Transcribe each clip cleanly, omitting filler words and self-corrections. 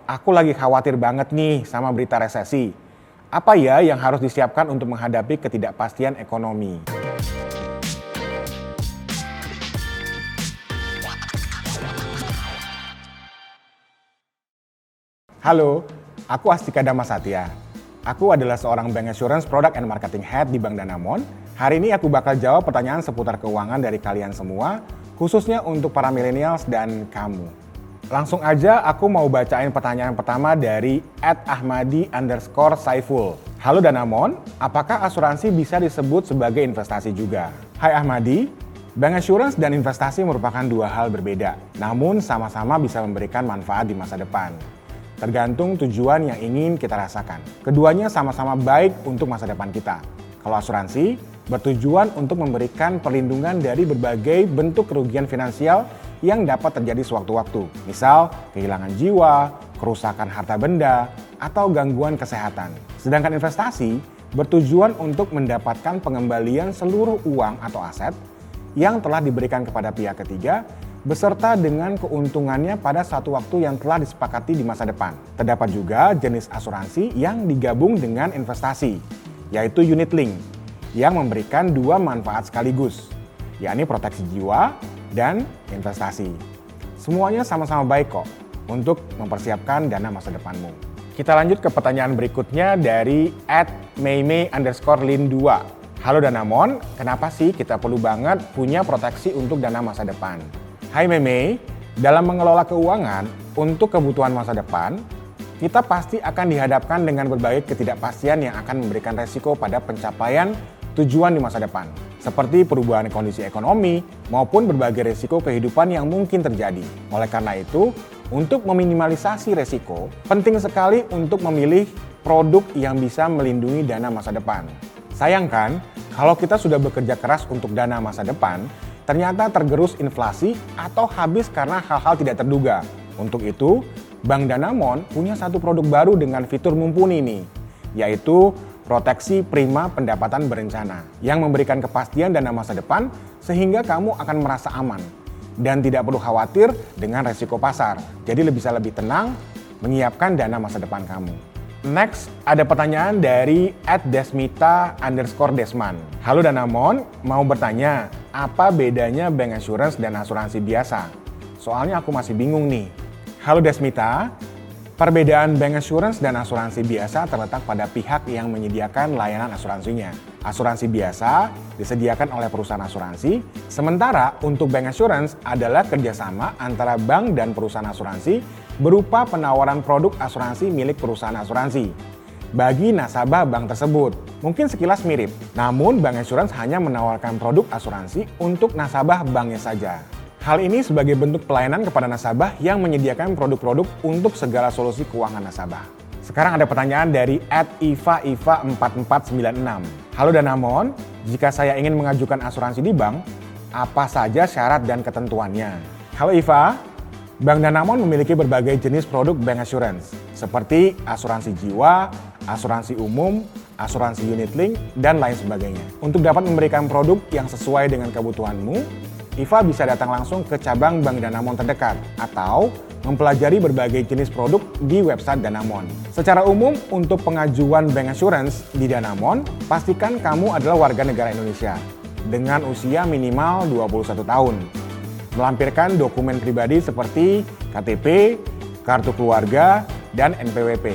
Aku lagi khawatir banget nih sama berita resesi. Apa ya yang harus disiapkan untuk menghadapi ketidakpastian ekonomi? Halo, aku Astika Damasatya. Aku adalah seorang Bank Assurance Product and Marketing Head di Bank Danamon. Hari ini aku bakal jawab pertanyaan seputar keuangan dari kalian semua, khususnya untuk para millennials dan kamu. Langsung aja aku mau bacain pertanyaan pertama dari @ahmadi_saiful. Halo Danamon, apakah asuransi bisa disebut sebagai investasi juga? Hai Ahmadi, Bank Assurance dan investasi merupakan dua hal berbeda, namun sama-sama bisa memberikan manfaat di masa depan. Tergantung tujuan yang ingin kita rasakan. Keduanya sama-sama baik untuk masa depan kita. Kalau asuransi, bertujuan untuk memberikan perlindungan dari berbagai bentuk kerugian finansial yang dapat terjadi sewaktu-waktu. Misal, kehilangan jiwa, kerusakan harta benda, atau gangguan kesehatan. Sedangkan investasi bertujuan untuk mendapatkan pengembalian seluruh uang atau aset yang telah diberikan kepada pihak ketiga beserta dengan keuntungannya pada satu waktu yang telah disepakati di masa depan. Terdapat juga jenis asuransi yang digabung dengan investasi, yaitu unit link, yang memberikan dua manfaat sekaligus, yakni proteksi jiwa dan investasi. Semuanya sama-sama baik kok untuk mempersiapkan dana masa depanmu. Kita lanjut ke pertanyaan berikutnya dari @meime_lin2. Halo Danamon, kenapa sih kita perlu banget punya proteksi untuk dana masa depan? Hai Meme, dalam mengelola keuangan untuk kebutuhan masa depan, kita pasti akan dihadapkan dengan berbagai ketidakpastian yang akan memberikan resiko pada pencapaian tujuan di masa depan, seperti perubahan kondisi ekonomi maupun berbagai resiko kehidupan yang mungkin terjadi. Oleh karena itu, untuk meminimalisasi resiko, penting sekali untuk memilih produk yang bisa melindungi dana masa depan. Sayangkan, kalau kita sudah bekerja keras untuk dana masa depan, ternyata tergerus inflasi atau habis karena hal-hal tidak terduga. Untuk itu, Bank Danamon punya satu produk baru dengan fitur mumpuni nih, yaitu proteksi prima pendapatan berencana yang memberikan kepastian dana masa depan sehingga kamu akan merasa aman dan tidak perlu khawatir dengan resiko pasar. Jadi bisa lebih tenang menyiapkan dana masa depan kamu. Next, ada pertanyaan dari @desmita_desman. Halo Danamon, mau bertanya, apa bedanya bank assurance dan asuransi biasa? Soalnya aku masih bingung nih. Halo Desmita, perbedaan bank assurance dan asuransi biasa terletak pada pihak yang menyediakan layanan asuransinya. Asuransi biasa disediakan oleh perusahaan asuransi, sementara untuk bank assurance adalah kerjasama antara bank dan perusahaan asuransi berupa penawaran produk asuransi milik perusahaan asuransi bagi nasabah bank tersebut. Mungkin sekilas mirip, namun bank assurance hanya menawarkan produk asuransi untuk nasabah banknya saja. Hal ini sebagai bentuk pelayanan kepada nasabah yang menyediakan produk-produk untuk segala solusi keuangan nasabah. Sekarang ada pertanyaan dari @iva4496. Halo Danamon, jika saya ingin mengajukan asuransi di bank, apa saja syarat dan ketentuannya? Halo Iva, Bank Danamon memiliki berbagai jenis produk bank assurance, seperti asuransi jiwa, asuransi umum, asuransi unit link, dan lain sebagainya. Untuk dapat memberikan produk yang sesuai dengan kebutuhanmu, Iva bisa datang langsung ke cabang Bank Danamon terdekat atau mempelajari berbagai jenis produk di website Danamon. Secara umum, untuk pengajuan bank assurance di Danamon, pastikan kamu adalah warga negara Indonesia dengan usia minimal 21 tahun. Melampirkan dokumen pribadi seperti KTP, kartu keluarga, dan NPWP,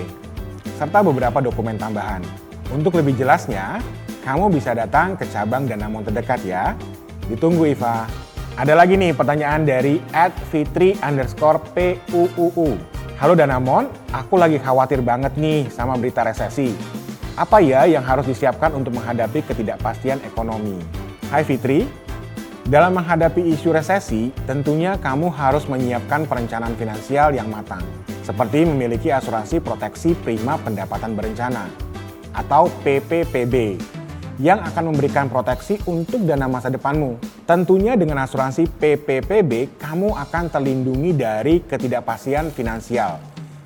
serta beberapa dokumen tambahan. Untuk lebih jelasnya, kamu bisa datang ke cabang Danamon terdekat ya. Ditunggu Iva. Ada lagi nih pertanyaan dari @fitri_puu. Halo Danamon, aku lagi khawatir banget nih sama berita resesi. Apa ya yang harus disiapkan untuk menghadapi ketidakpastian ekonomi? Hai Fitri, dalam menghadapi isu resesi, tentunya kamu harus menyiapkan perencanaan finansial yang matang, seperti memiliki asuransi proteksi prima pendapatan berencana atau PPPB yang akan memberikan proteksi untuk dana masa depanmu. Tentunya dengan asuransi PPPB, kamu akan terlindungi dari ketidakpastian finansial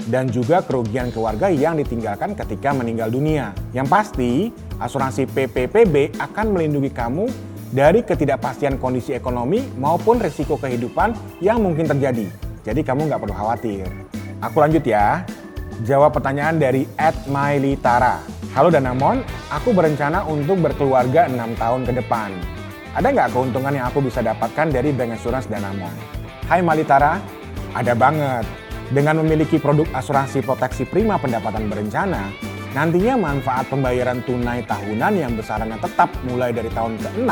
dan juga kerugian keluarga yang ditinggalkan ketika meninggal dunia. Yang pasti, asuransi PPPB akan melindungi kamu dari ketidakpastian kondisi ekonomi maupun risiko kehidupan yang mungkin terjadi. Jadi kamu nggak perlu khawatir. Aku lanjut ya. Jawab pertanyaan dari @mylitara. Halo Danamon, aku berencana untuk berkeluarga 6 tahun ke depan. Ada nggak keuntungan yang aku bisa dapatkan dari Bank Assurance Danamon? Hai Malitara, ada banget. Dengan memiliki produk asuransi proteksi prima pendapatan berencana, nantinya manfaat pembayaran tunai tahunan yang besarannya tetap mulai dari tahun ke-6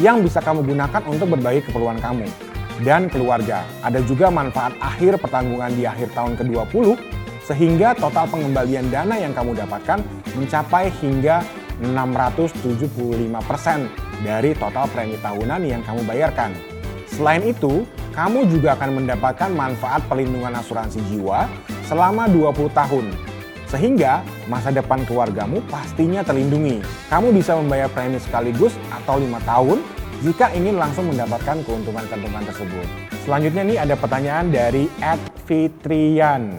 yang bisa kamu gunakan untuk berbagai keperluan kamu dan keluarga. Ada juga manfaat akhir pertanggungan di akhir tahun ke-20 sehingga total pengembalian dana yang kamu dapatkan mencapai hingga 675% dari total premi tahunan yang kamu bayarkan. Selain itu, kamu juga akan mendapatkan manfaat perlindungan asuransi jiwa selama 20 tahun. Sehingga masa depan keluargamu pastinya terlindungi. Kamu bisa membayar premi sekaligus atau 5 tahun jika ingin langsung mendapatkan keuntungan-keuntungan tersebut. Selanjutnya nih ada pertanyaan dari @fitrian_.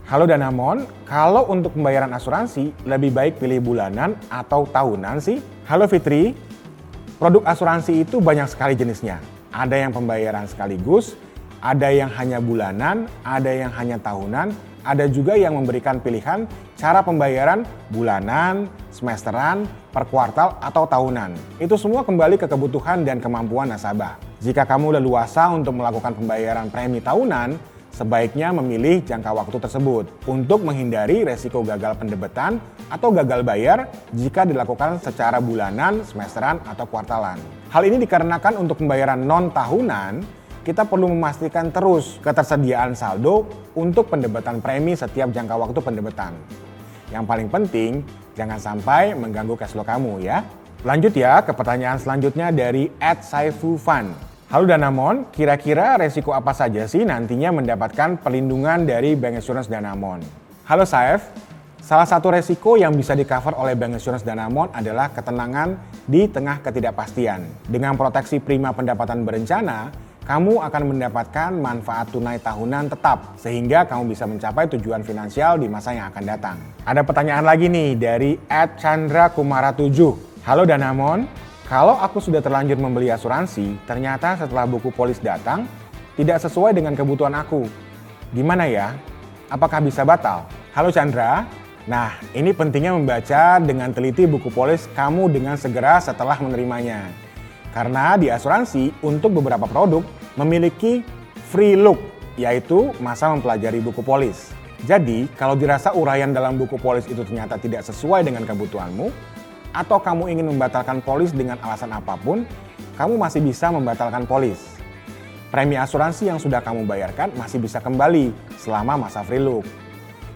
Halo Danamon, kalau untuk pembayaran asuransi lebih baik pilih bulanan atau tahunan sih? Halo Fitri, produk asuransi itu banyak sekali jenisnya. Ada yang pembayaran sekaligus, ada yang hanya bulanan, ada yang hanya tahunan, ada juga yang memberikan pilihan cara pembayaran bulanan, semesteran, per kuartal, atau tahunan. Itu semua kembali ke kebutuhan dan kemampuan nasabah. Jika kamu leluasa untuk melakukan pembayaran premi tahunan, sebaiknya memilih jangka waktu tersebut untuk menghindari resiko gagal pendebetan atau gagal bayar jika dilakukan secara bulanan, semesteran, atau kuartalan. Hal ini dikarenakan untuk pembayaran non-tahunan, kita perlu memastikan terus ketersediaan saldo untuk pendebatan premi setiap jangka waktu pendebetan. Yang paling penting, jangan sampai mengganggu cash flow kamu ya. Lanjut ya ke pertanyaan selanjutnya dari @saifufan. Halo Danamon, kira-kira resiko apa saja sih nantinya mendapatkan perlindungan dari Bank Assurance Danamon? Halo Saif, salah satu resiko yang bisa di-cover oleh Bank Assurance Danamon adalah ketenangan di tengah ketidakpastian. Dengan proteksi prima pendapatan berencana, kamu akan mendapatkan manfaat tunai tahunan tetap, sehingga kamu bisa mencapai tujuan finansial di masa yang akan datang. Ada pertanyaan lagi nih dari @chandrakumara7. Halo Danamon, kalau aku sudah terlanjur membeli asuransi, ternyata setelah buku polis datang, tidak sesuai dengan kebutuhan aku. Gimana ya? Apakah bisa batal? Halo Chandra, nah ini pentingnya membaca dengan teliti buku polis kamu dengan segera setelah menerimanya. Karena di asuransi untuk beberapa produk memiliki free look, yaitu masa mempelajari buku polis. Jadi kalau dirasa uraian dalam buku polis itu ternyata tidak sesuai dengan kebutuhanmu, atau kamu ingin membatalkan polis dengan alasan apapun, kamu masih bisa membatalkan polis. Premi asuransi yang sudah kamu bayarkan masih bisa kembali selama masa free look.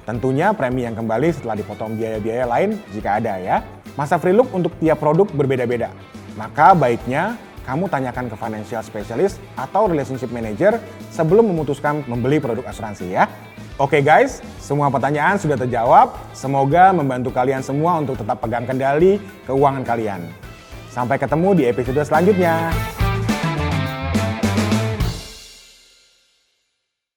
Tentunya premi yang kembali setelah dipotong biaya-biaya lain jika ada ya. Masa free look untuk tiap produk berbeda-beda. Maka baiknya kamu tanyakan ke financial specialist atau relationship manager sebelum memutuskan membeli produk asuransi ya. Oke guys, semua pertanyaan sudah terjawab. Semoga membantu kalian semua untuk tetap pegang kendali keuangan kalian. Sampai ketemu di episode selanjutnya.